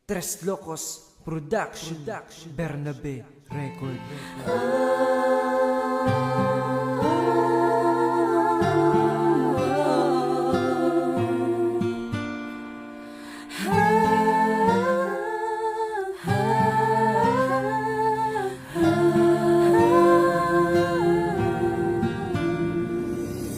Tres Locos Production, Bernabe Record.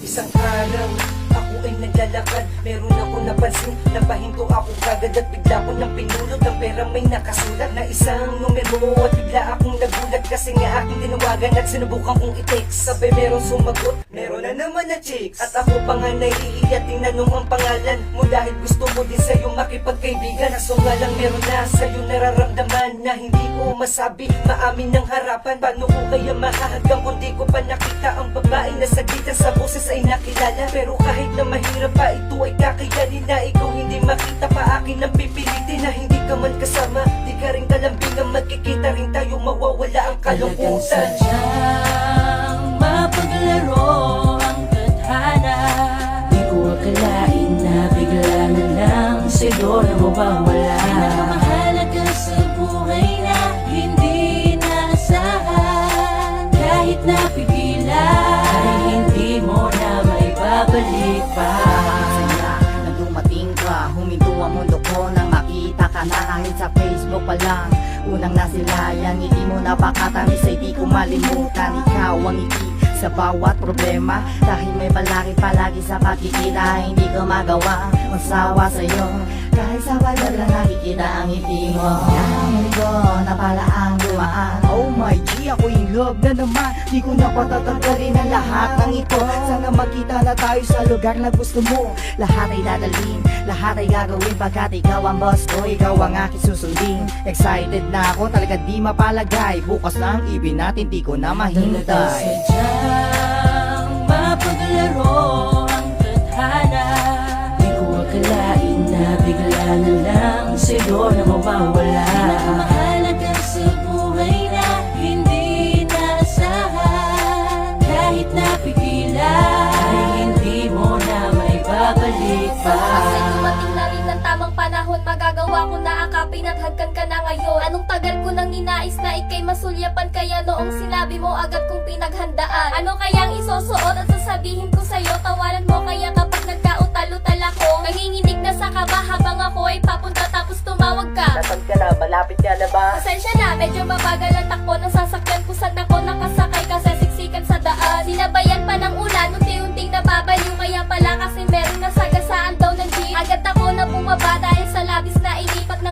Isang araw, ako ay naglalakad. Meron ako napansin, napahinto ako kagad at bigla ko nang pinulot ang pera may nakasulat na isang numero. At bigla akong nagulat kasi nga aking tinawagan at sinubukan kong i-text. Sabi meron sumagot, meron na naman na chicks. At ako pa nga nahihiya, tinanong ang pangalan mo dahil gusto mo din sa'yo makipagkaibigan. Kaso nga lang meron na sa'yo nararamdaman na hindi ko masabi, maamin ng harapan. Paano ko kaya mahahagam kung di ko pa nakita ang babae na sagitan sa boses ay nakilala. Pero kahit na mahirap pa ito ay kakayanin na ikaw hindi makita pa akin ang pipilitin na hindi ka man kasama. Di ka rin kalambingan, magkikita rin tayo, mawawala ang kalungkutan. Sadyang mapaglaro ang tadhana. Di ko akalain na bigla na lang sa'yo na mawawala. Nakamahalaga sa buhay na hindi naasahan. Kahit napigilan ay hindi mo na maibabalik pa. Na dumating ka, huminto ang mundo ko nang makita ka na kahit sa Facebook pa lang. Unang nasilayan, hindi mo napakatamis ay di ko malimutan. Ikaw ang ngiti sa bawat problema, dahil may balakid palagi sa pagkikita. Hindi ko magawa ang magsawa sa'yo, kahit sa balag lang nakikita ang ngiti mo. Ang ko na pala ang dumaan. Oh my G, ako in love na naman. Di ko na patatanggalin ang lahat ng ito. Sana magkita na tayo sa lugar na gusto mo. Lahat ay dadalhin, lahat ay gagawin, pagkat ikaw ang boss ko, ikaw ang aking susundin. Excited na ako, talaga di mapalagay. Bukas na ang ibig natin, di ko na mahintay. Sadyang mapaglaro ang tadhana. Di ko akalain na bigla na lang sa'yo na mawawala. Nakamahalaga sa buhay na hindi naasahan. Kahit napigilan ay hindi mo na maibabalik pa. Kasi dumating na rin ng tamang panahon, magagawa ko na akapin at hagkan ka na ngayon. Anong tagal ko nang ninais na ikay masulyapan, kaya noong sinabi mo agad kong pinaghandaan. Ano kayang isusuot at sasabihin ko sa'yo, tawanan mo kaya kapag nagkautal-utal ako. Nanginginig na sa kaba habang ako ay papunta tapos tumawag ka. Nasaan ka na? Malapit ka na ba? Pasensya na, medyo mabagal